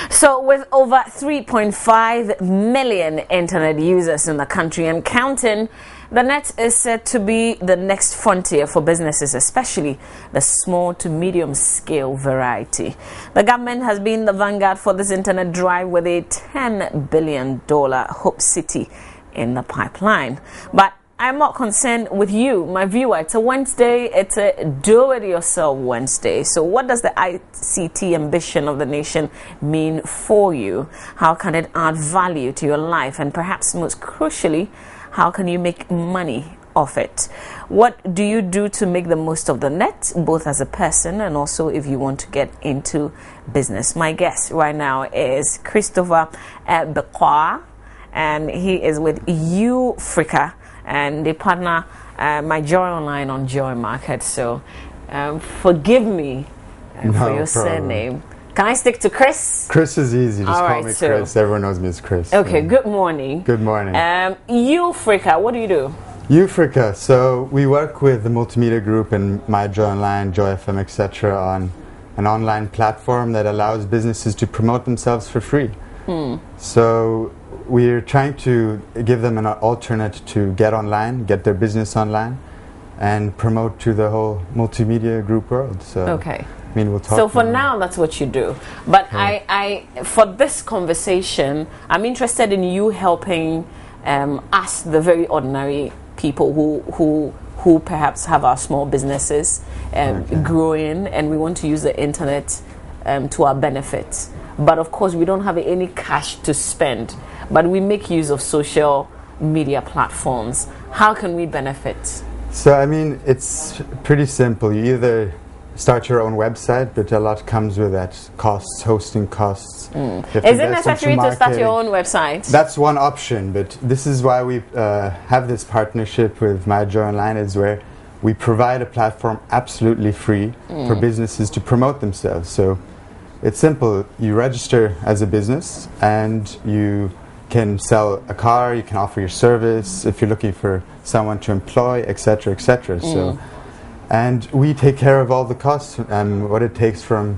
So with over 3.5 million internet users in the country and counting, the net is said to be the next frontier for businesses, especially the small to medium scale variety. The government has been the vanguard for this internet drive with a $10 billion Hope City in the pipeline. But I'm not concerned with you, my viewer. It's a Wednesday. It's a do-it-yourself Wednesday. So what does the ICT ambition of the nation mean for you? How can it add value to your life? And perhaps most crucially, how can you make money off it? What do you do to make the most of the net, both as a person and also if you want to get into business? My guest right now is Christopher Bekwa, and he is with Ufrica, and they partner my Joy Online on Joy Market. So forgive me for your surname. Can I stick to Chris? Chris is easy. Just call me Chris. Everyone knows me as Chris. Okay, good morning. Good morning. Ufrica, what do you do? Ufrica, so we work with the multimedia group and my Joy Online, Joy FM, etc. on an online platform that allows businesses to promote themselves for free. So we're trying to give them an alternate to get online, get their business online, and promote to the whole multimedia group world. So, okay. I mean, we'll talk. So for now, that's what you do. But I for this conversation, I'm interested in you helping us, the very ordinary people who perhaps have our small businesses growing, and we want to use the internet to our benefit. But of course, we don't have any cash to spend. But we make use of social media platforms. How can we benefit? So, I mean, it's pretty simple. You either start your own website, but a lot comes with that. Costs, hosting costs. Is it necessary to start your own website? That's one option, but this is why we have this partnership with My Joy Online, is where we provide a platform absolutely free for businesses to promote themselves. So it's simple. You register as a business and you can sell a car, you can offer your service if you're looking for someone to employ, etc., etc. So, and we take care of all the costs and what it takes from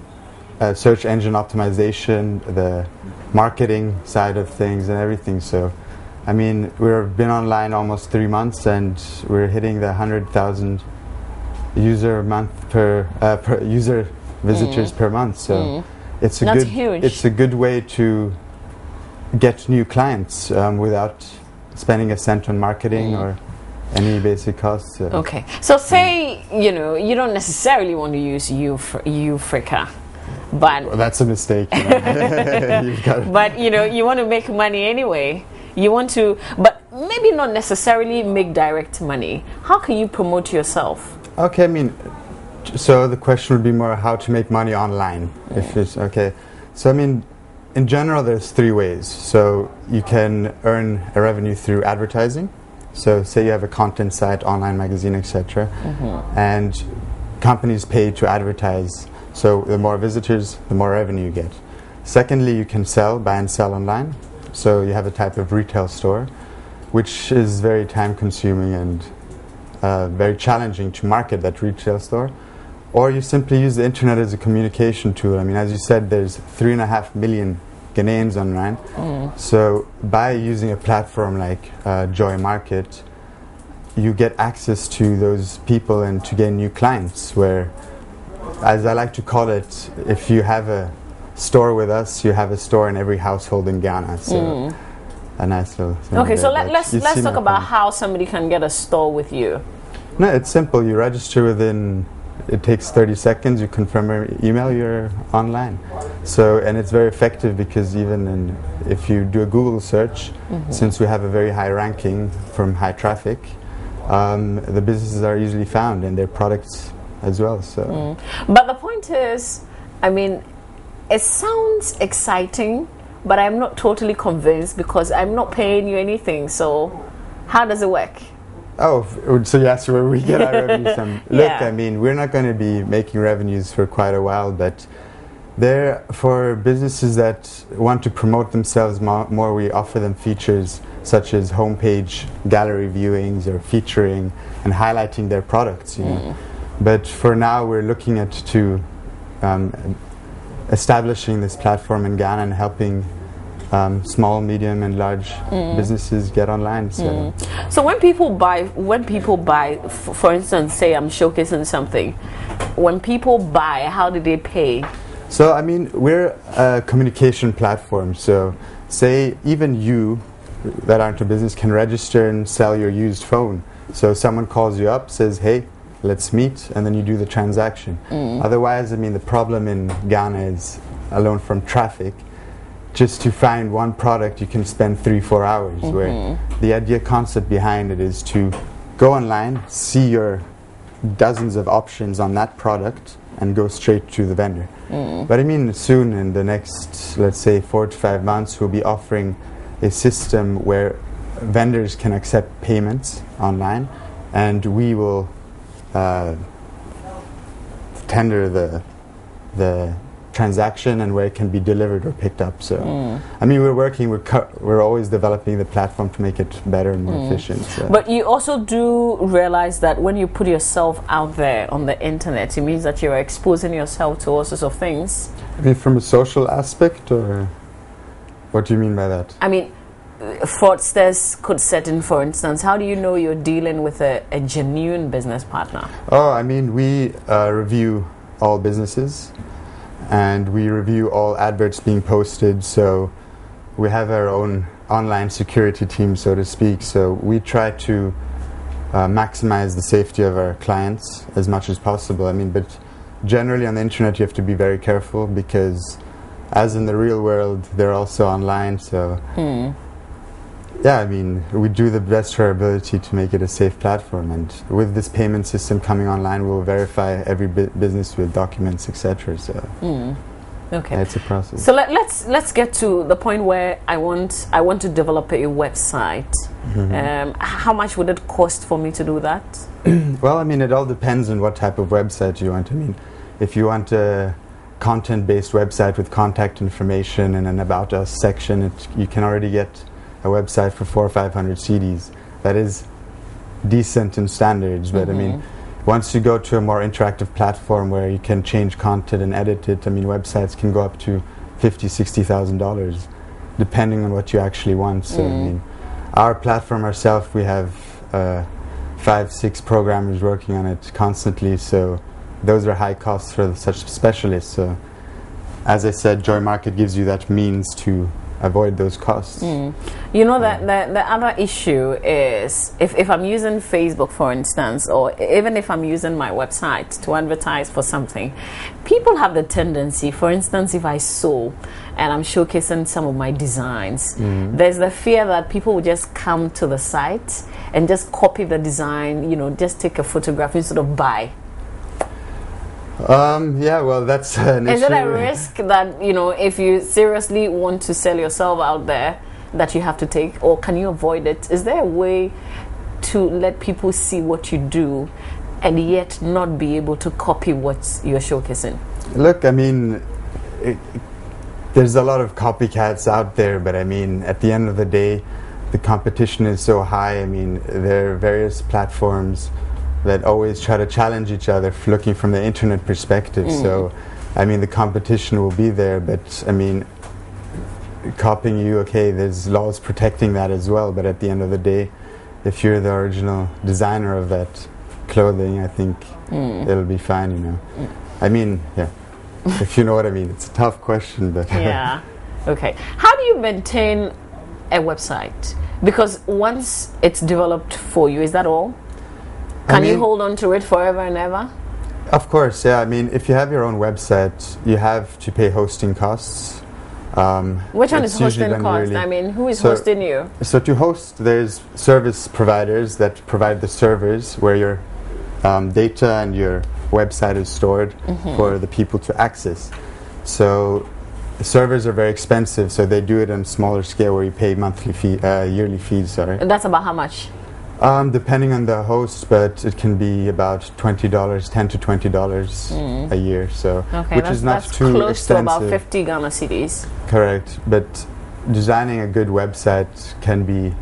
search engine optimization, the marketing side of things, and everything. So, I mean, we've been online almost 3 months, and we're hitting the 100,000 user visitors per month. So, it's a huge. It's a good way to get new clients without spending a cent on marketing or any basic costs. Okay, so say you don't necessarily want to use Ufrica, but well, that's a mistake. But you want to make money anyway. You want to, but maybe not necessarily make direct money. How can you promote yourself? Okay, I mean, so the question would be more how to make money online. If it's okay, so I mean, in general, there's 3 ways. So you can earn a revenue through advertising. So say you have a content site, online magazine, etc. And companies pay to advertise. So the more visitors, the more revenue you get. Secondly, you can buy and sell online. So you have a type of retail store, which is very time consuming and very challenging to market that retail store. Or you simply use the internet as a communication tool. I mean, as you said, there's 3.5 million Ghanaians online. So by using a platform like Joy Market, you get access to those people and to gain new clients, where, as I like to call it, if you have a store with us, you have a store in every household in Ghana. So a nice little thing. Okay, so let's talk about how somebody can get a store with you. No, it's simple. You register within, it takes 30 seconds, you confirm your email, you're online. So, and it's very effective because even if you do a Google search, since we have a very high ranking from high traffic, the businesses are easily found and their products as well. So, but the point is, I mean, it sounds exciting, but I'm not totally convinced because I'm not paying you anything. So how does it work? Oh, so yes, where we get our revenues from. Look, I mean, we're not going to be making revenues for quite a while, but There, for businesses that want to promote themselves more, we offer them features such as homepage gallery viewings or featuring and highlighting their products. You know. But for now, we're looking at establishing this platform in Ghana and helping small, medium, and large businesses get online. So when people buy, for instance, say I'm showcasing something. When people buy, how do they pay? So I mean, we're a communication platform. So say even you that aren't a business can register and sell your used phone. So someone calls you up, says, "Hey, let's meet," and then you do the transaction. Otherwise, I mean, the problem in Ghana is, alone from traffic, just to find one product you can spend 3-4 hours, where the idea concept behind it is to go online, see your dozens of options on that product and go straight to the vendor. But I mean, soon, in the next, let's say 4 to 5 months, we'll be offering a system where vendors can accept payments online, and we will tender the transaction and where it can be delivered or picked up. So I mean, we're always developing the platform to make it better and more efficient. So. But you also do realize that when you put yourself out there on the internet, it means that you're exposing yourself to all sorts of things. I mean, from a social aspect, or what do you mean by that? I mean, fraudsters could set in, for instance. How do you know you're dealing with a genuine business partner? Oh, I mean, we review all businesses, and we review all adverts being posted. So we have our own online security team, so to speak. So we try to maximize the safety of our clients as much as possible. I mean, but generally on the internet you have to be very careful, because as in the real world, they're also online. So yeah, I mean, we do the best for our ability to make it a safe platform, and with this payment system coming online, we'll verify every business with documents, etc. So okay, it's a process. So let's get to the point where I want to develop a website. How much would it cost for me to do that? Well, I mean, it all depends on what type of website you want. I mean, if you want a content-based website with contact information and an About Us section, you can already get a website for 400 or 500 CDs. That is decent in standards, but I mean, once you go to a more interactive platform where you can change content and edit it, I mean, websites can go up to $50,000-$60,000, depending on what you actually want. So I mean, our platform ourselves, we have 5-6 programmers working on it constantly, so those are high costs for such specialists. So as I said, Joy Market gives you that means to avoid those costs. You know, that the other issue is if I'm using Facebook, for instance, or even if I'm using my website to advertise for something, people have the tendency, for instance, if I sew and I'm showcasing some of my designs, there's the fear that people will just come to the site and just copy the design, you know, just take a photograph instead of buy. Yeah, well, that's an issue. Is it a risk that, you know, if you seriously want to sell yourself out there, that you have to take, or can you avoid it? Is there a way to let people see what you do and yet not be able to copy what you're showcasing? Look, I mean, there's a lot of copycats out there, but I mean, at the end of the day, the competition is so high. I mean, there are various platforms that always try to challenge each other, looking from the internet perspective. So, I mean, the competition will be there, but I mean, copying you, okay, there's laws protecting that as well, but at the end of the day, if you're the original designer of that clothing, I think it'll be fine, you know. I mean, yeah, if you know what I mean. It's a tough question, but... Yeah, okay. How do you maintain a website? Because once it's developed for you, is that all? Can you hold on to it forever and ever? Of course, yeah. I mean, if you have your own website, you have to pay hosting costs. Which one is hosting cost? I mean, who is hosting you? So to host, there's service providers that provide the servers where your data and your website is stored for the people to access. So servers are very expensive, so they do it on a smaller scale where you pay monthly fee, yearly fees. Sorry. And that's about how much? Depending on the host, but it can be about $20, $10 to $20 a year. So, Okay, which is not that's too close expensive. to about 50 Ghana cedis. Correct, but designing a good website can be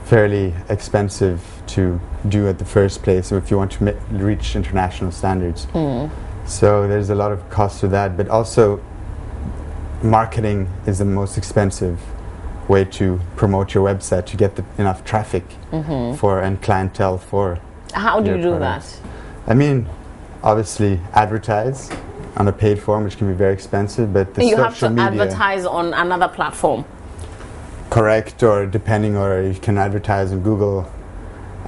fairly expensive to do at the first place if you want to reach international standards. So there's a lot of cost to that, but also marketing is the most expensive way to promote your website, to get enough traffic for and clientele for. How do your you do products. that? I mean, obviously advertise on a paid form, which can be very expensive, but the You have social to media, advertise on another platform. correct, or depending, or you can advertise on Google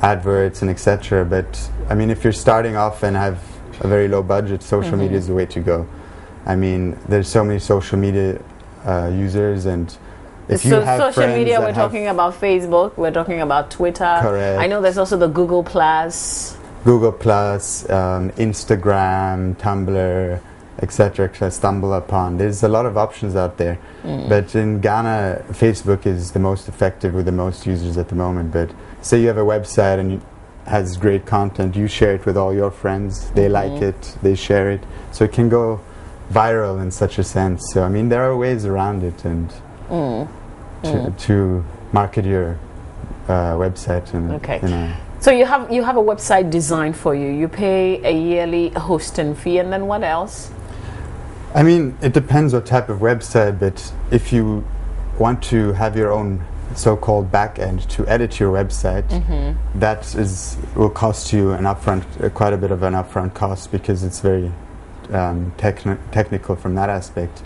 AdWords and etc. But I mean, if you're starting off and have a very low budget, social media is the way to go. I mean, there's so many social media users, and if you So have social friends media, that we're have talking about Facebook, we're talking about Twitter. Correct. I know there's also the Google Plus. Google Plus, Instagram, Tumblr, etc. Stumble upon. There's a lot of options out there, but in Ghana, Facebook is the most effective with the most users at the moment. But say you have a website and it has great content, you share it with all your friends. They like it, they share it, so it can go viral in such a sense. So I mean, there are ways around it, and to market your website and Okay. you know. So you have a website designed for you. You pay a yearly hosting fee, and then what else? I mean, it depends what type of website, but if you want to have your own so-called back end to edit your website, that will cost you an upfront, quite a bit of an upfront cost, because it's very technical from that aspect.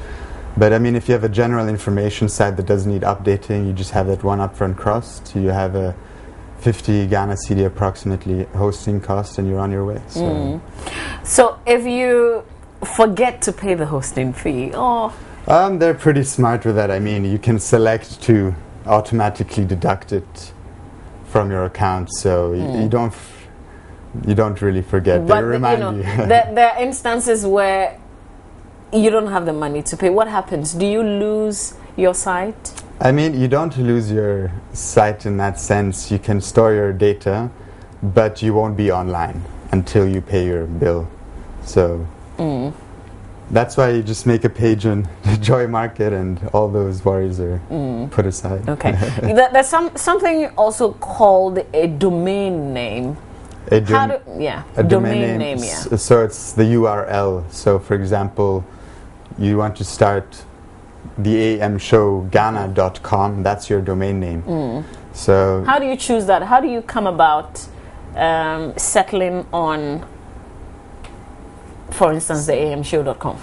But I mean, if you have a general information site that doesn't need updating, you just have that one upfront cost. You have a 50 Ghana cedi approximately hosting cost, and you're on your way. So if you forget to pay the hosting fee, they're pretty smart with that. I mean, you can select to automatically deduct it from your account, so you don't really forget. but They remind you. there are instances where you don't have the money to pay. What happens? Do you lose your site? I mean, you don't lose your site in that sense. You can store your data, but you won't be online until you pay your bill. So that's why you just make a page on the Joy Market, and all those worries are put aside. Okay. There's something also called a domain name. A domain name. Yeah. So it's the URL. So for example, you want to start the AM show Ghana.com, that's your domain name. So how do you choose that? How do you come about settling on, for instance, the amshow.com?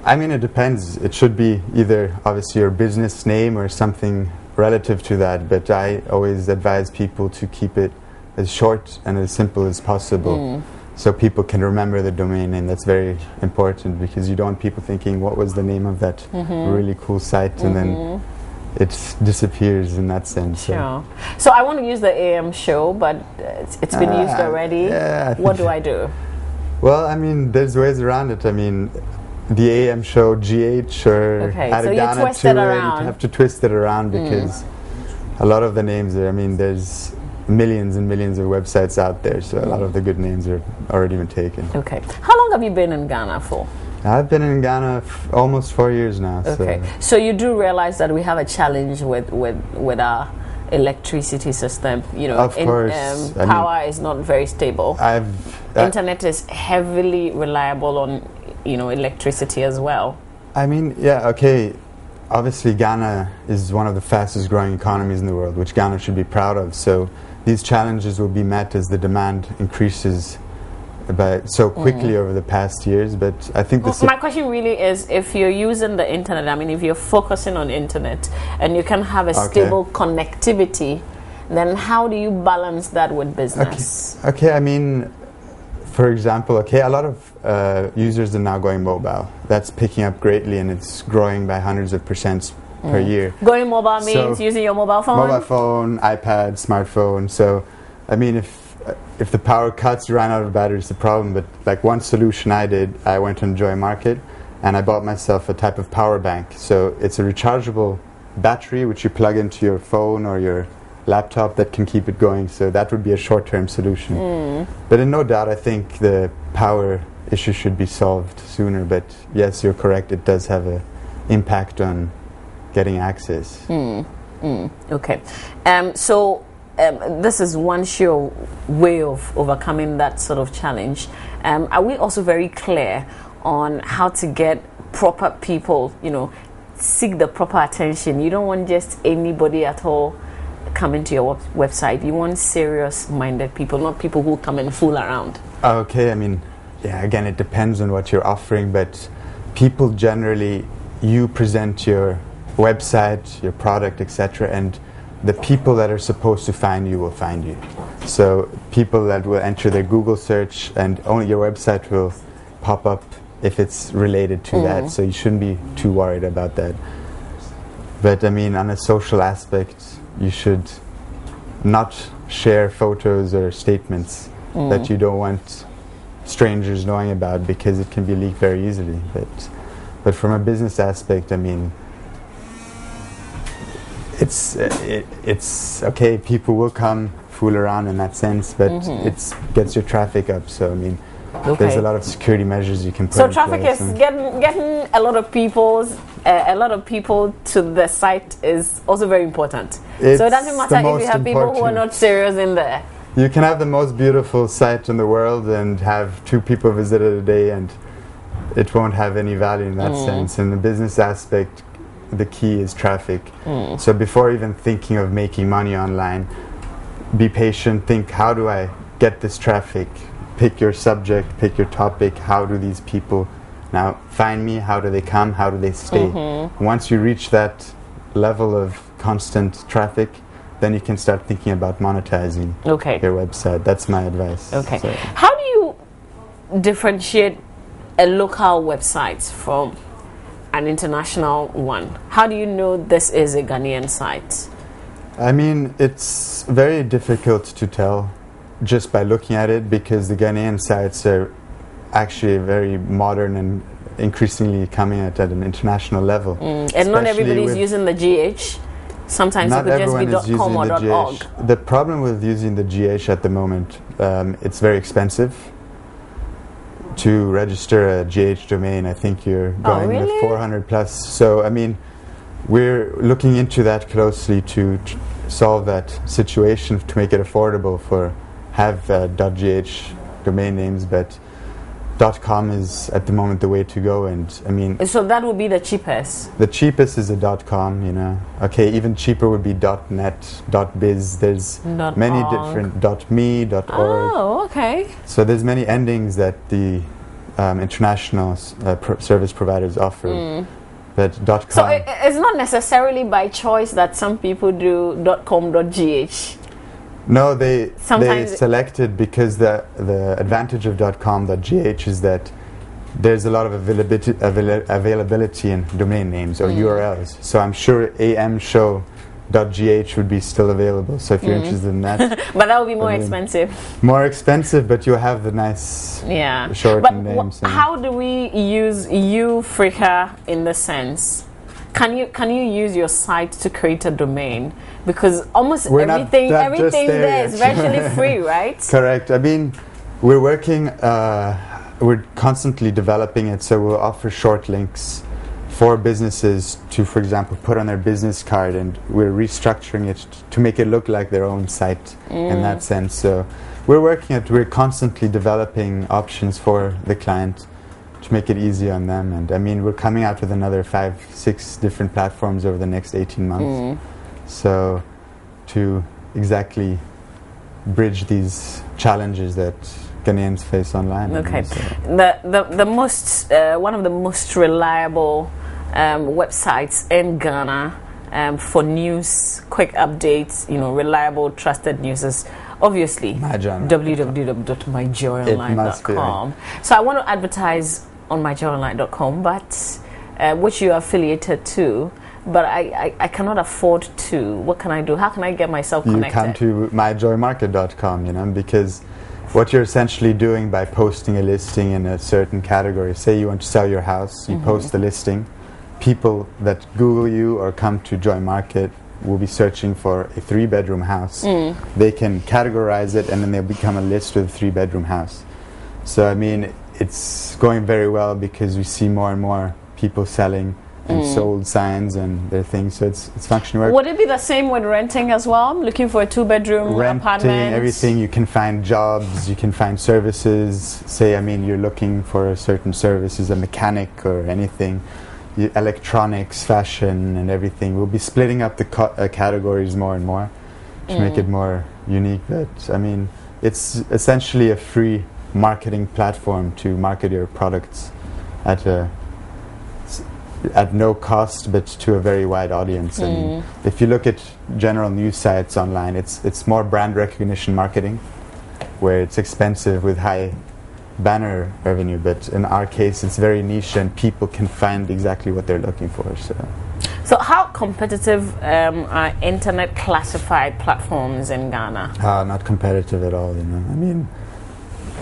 I mean, it depends. It should be either obviously your business name or something relative to that, but I always advise people to keep it as short and as simple as possible, so people can remember the domain name. That's very important, because you don't want people thinking, what was the name of that really cool site, and then it disappears in that sense. Sure. So I want to use the AM show, but it's been used already. Yeah, what do I do? Well, I mean, there's ways around it. I mean, the AM show GH or add so a you Ghana twist to it it. around. You have to twist it around, because a lot of the names are, I mean, there's millions and millions of websites out there, so a lot of the good names are already been taken. Okay. How long have you been in Ghana for? I've been in Ghana almost 4 years now. Okay. So you do realize that we have a challenge with our electricity system. You know, Of course. power is not very stable. Internet is heavily reliable on, electricity as well. I mean, yeah, okay. Obviously, Ghana is one of the fastest growing economies in the world, which Ghana should be proud of. So these challenges will be met as the demand increases so quickly over the past years. But I think my question really is, if you're using the internet, I mean, if you're focusing on internet and you can have a stable connectivity, then how do you balance that with business? Okay, I mean, for example, a lot of users are now going mobile. That's picking up greatly, and it's growing by hundreds of % per year. Going mobile means using your mobile phone? Mobile phone, iPad, smartphone. So, I mean, if the power cuts, ran out of battery, it's a problem. But like one solution I did, I went on Joy Market and I bought myself a type of power bank. So it's a rechargeable battery which you plug into your phone or your laptop that can keep it going. So that would be a short-term solution. But in no doubt, I think the power issue should be solved sooner. But yes, you're correct. It does have an impact on getting access. Okay. So this is one sure way of overcoming that sort of challenge. Are we also very clear on how to get proper people, seek the proper attention? You don't want just anybody at all coming to your website. You want serious-minded people, not people who come and fool around. Okay, I mean, yeah, again, it depends on what you're offering, but people generally, you present your website, your product, etc., and the people that are supposed to find you will find you. So people that will enter their Google search, and only your website will pop up if it's related to that, so you shouldn't be too worried about that. But I mean, on a social aspect, you should not share photos or statements that you don't want strangers knowing about, because it can be leaked very easily. But from a business aspect, I mean, it's okay. People will come fool around in that sense, but it gets your traffic up. So I mean, there's a lot of security measures you can put. So traffic is getting a lot of people to the site is also very important. So it doesn't matter if you have people who are not serious in there. You can have the most beautiful site in the world and have 2 people visit it a day, and it won't have any value in that sense. In the business aspect, the key is traffic. So before even thinking of making money online, be patient. Think, how do I get this traffic? Pick your subject, pick your topic. How do these people now find me? How do they come? How do they stay? Once you reach that level of constant traffic, then you can start thinking about monetizing your website. That's my advice. Okay. So. How do you differentiate a local website from an international one? How do you know this is a Ghanaian site? I mean, it's very difficult to tell just by looking at it, because the Ghanaian sites are actually very modern and increasingly coming at an international level. And not everybody is using the GH. Sometimes it could just be .com or .org. The problem with using the GH at the moment, it's very expensive. To register a GH domain, I think you're going with 400 plus. So, I mean, we're looking into that closely to solve that situation, to make it affordable for have .gh domain names, but .com is at the moment the way to go. And I mean, so that would be the cheapest. The cheapest is a .com, Okay, even cheaper would be .net, .biz. There's many different .me, .org. Oh, okay. So there's many endings that the international service providers offer. But .com. So it's not necessarily by choice that some people do .com, .gh. No, they selected, because the advantage of .com, .gh is that there's a lot of availability in domain names or URLs. So I'm sure amshow.gh would be still available. So if you're interested in that. But that would be more expensive. More expensive, but you'll have the nice shortened names. How do we use Ufrika in the sense? Can you use your site to create a domain? Because almost everything there is virtually free, right? Correct. I mean, we're working, we're constantly developing it, so we'll offer short links for businesses to, for example, put on their business card, and we're restructuring it to make it look like their own site in that sense. So we're constantly developing options for the client to make it easy on them. And I mean, we're coming out with another 5-6 different platforms over the next 18 months. So to exactly bridge these challenges that Ghanaians face online. Okay. The most one of the most reliable websites in Ghana for news, quick updates, reliable, trusted news is obviously www.myjoyonline.com. So I want to advertise on myjoyonline.com, but which you are affiliated to, but I cannot afford to. What can I do? How can I get myself connected? You come to myjoymarket.com, because what you're essentially doing by posting a listing in a certain category, say you want to sell your house, you post the listing, people that Google you or come to Joy Market will be searching for a 3-bedroom house, they can categorize it and then they'll become a list with a 3-bedroom house. So I mean, it's going very well because we see more and more people selling and sold signs and their things, so it's functioning well. Would it be the same with renting as well? I'm looking for a 2-bedroom apartment. Everything. You can find jobs, you can find services. Say, I mean, you're looking for a certain service as a mechanic or anything. Electronics, fashion, and everything. We'll be splitting up the categories more and more to make it more unique. But I mean, it's essentially a free marketing platform to market your products at no cost, but to a very wide audience. And if you look at general news sites online, it's more brand recognition marketing, where it's expensive with high banner revenue. But in our case, it's very niche, and people can find exactly what they're looking for. So how competitive are internet classified platforms in Ghana? Not competitive at all. I mean,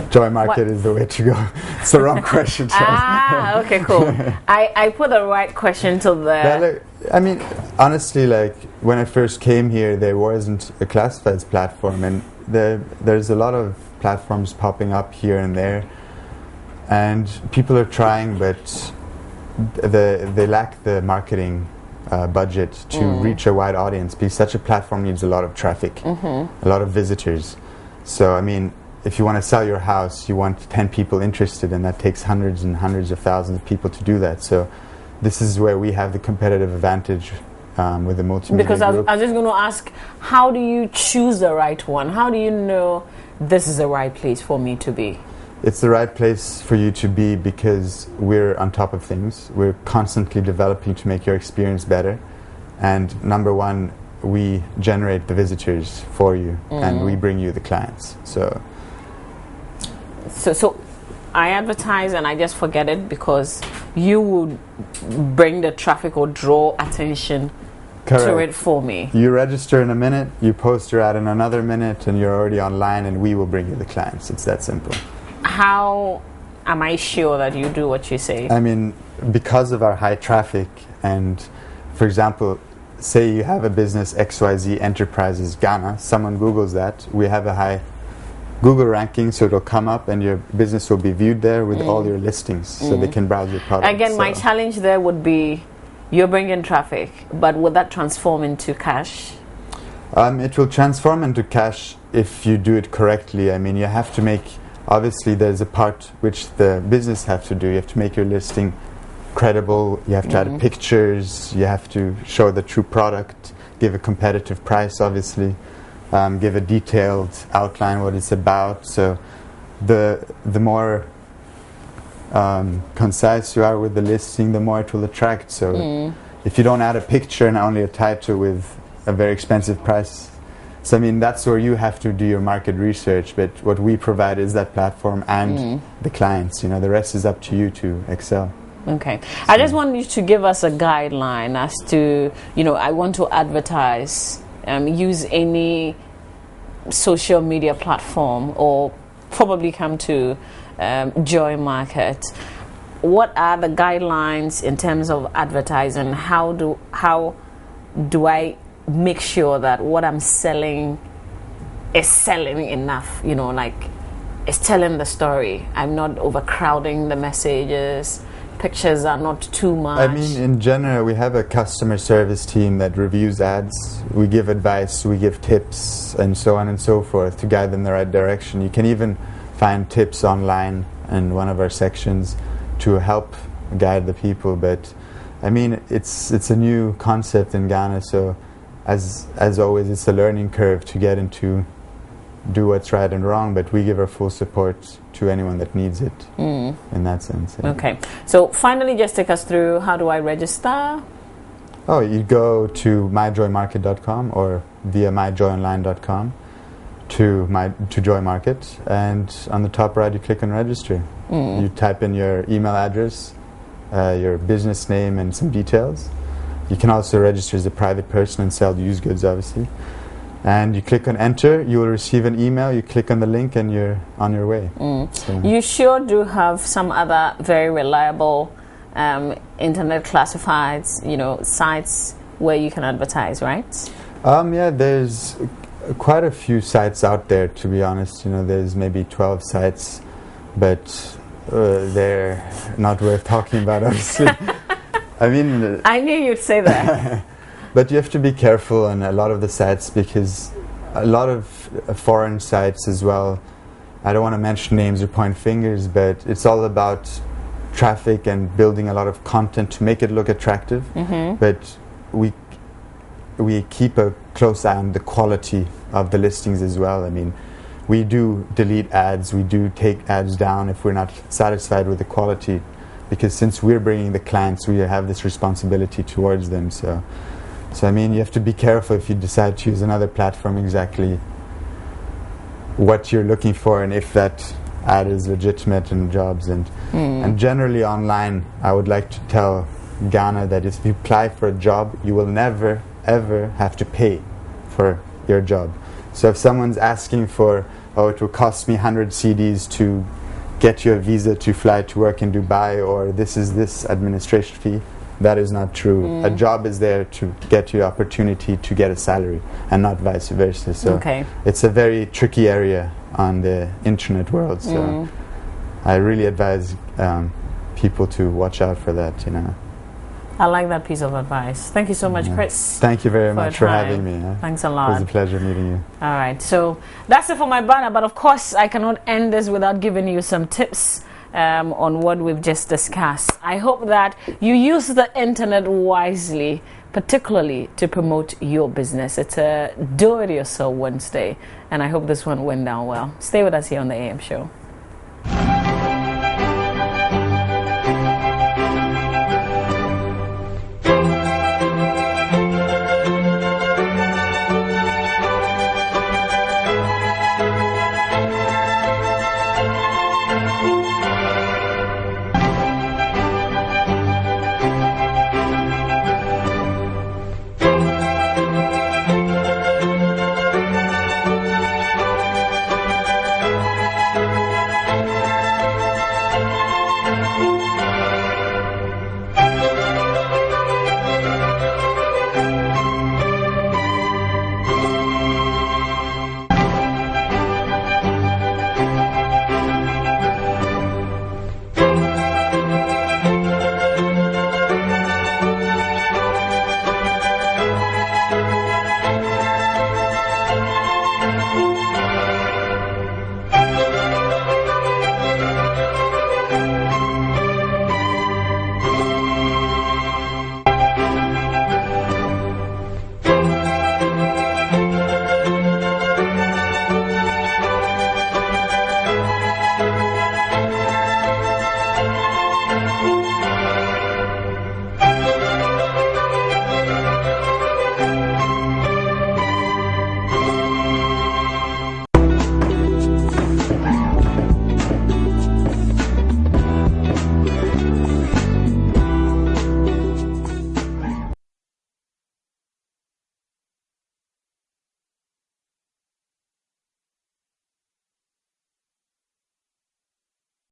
Joy Market is the way to go. It's the wrong question. Okay, cool. I put the right question to the... I mean, honestly, like, when I first came here, there wasn't a classifieds platform, and there's a lot of platforms popping up here and there, and people are trying, but they lack the marketing budget to reach a wide audience, because such a platform needs a lot of traffic, a lot of visitors. So, I mean, if you want to sell your house, you want 10 people interested, and that takes hundreds and hundreds of thousands of people to do that. So this is where we have the competitive advantage with the multimedia Because I group. was just going to ask, how do you choose the right one? How do you know this is the right place for me to be? It's the right place for you to be because we're on top of things. We're constantly developing to make your experience better. And number one, we generate the visitors for you, and we bring you the clients. So I advertise and I just forget it because you would bring the traffic or draw attention to it for me. You register in a minute, you post your ad in another minute, and you're already online, and we will bring you the clients. It's that simple. How am I sure that you do what you say? I mean, because of our high traffic, and for example, say you have a business XYZ Enterprises Ghana, someone Googles that, we have a high Google ranking, so it'll come up and your business will be viewed there with all your listings, so they can browse your products. Again, my challenge there would be, you're bringing traffic, but would that transform into cash? It will transform into cash if you do it correctly. I mean, you have to make, obviously there's a part which the business have to do. You have to make your listing credible, you have to add pictures, you have to show the true product, give a competitive price, obviously. Give a detailed outline what it's about. So the more concise you are with the listing, the more it will attract. So if you don't add a picture and only a title with a very expensive price, so I mean, that's where you have to do your market research. But what we provide is that platform and the clients. You know, the rest is up to you to excel. Okay. I just want you to give us a guideline as to, you know, I want to advertise. Use any social media platform or probably come to Joy Market. What are the guidelines in terms of advertising? How do I make sure that what I'm selling is selling enough? You know, like it's telling the story. I'm not overcrowding the messages. Pictures are not too much. I mean, in general, we have a customer service team that reviews ads. We give advice, we give tips, and so on and so forth to guide them in the right direction. You can even find tips online in one of our sections to help guide the people. But I mean, it's a new concept in Ghana, so as always, it's a learning curve to get into do what's right and wrong, but we give our full support to anyone that needs it in that sense. Yeah. Okay, so finally, just take us through, how do I register? Oh, you go to myjoymarket.com or via myjoyonline.com to Joy Market, and on the top right you click on register. You type in your email address, your business name, and some details. You can also register as a private person and sell used goods, obviously. And you click on enter, you will receive an email, you click on the link, and you're on your way. So you sure do have some other very reliable internet classifieds, you know, sites where you can advertise, right? Yeah, there's quite a few sites out there, to be honest. There's maybe 12 sites, but they're not worth talking about, obviously. I mean, I knew you'd say that. But you have to be careful on a lot of the sites, because a lot of foreign sites as well, I don't want to mention names or point fingers, but it's all about traffic and building a lot of content to make it look attractive. But we keep a close eye on the quality of the listings as well. I mean, we do delete ads, we do take ads down if we're not satisfied with the quality, because since we're bringing the clients, we have this responsibility towards them. So I mean, you have to be careful if you decide to use another platform, exactly what you're looking for and if that ad is legitimate and jobs. And generally online, I would like to tell Ghana that if you apply for a job, you will never ever have to pay for your job. So if someone's asking for, oh, it will cost me 100 CDs to get you a visa to fly to work in Dubai, or this is this administration fee, that is not true. A job is there to get you opportunity to get a salary, and not vice versa. So it's a very tricky area on the internet world. So I really advise people to watch out for that. I like that piece of advice. Thank you so much, Chris. Thank you very much for having me. Thanks a lot. It was a pleasure meeting you. All right, so that's it for my banner. But of course, I cannot end this without giving you some tips on what we've just discussed. I hope that you use the internet wisely, particularly to promote your business. It's a do-it-yourself Wednesday, and I hope this one went down well. Stay with us here on the AM Show.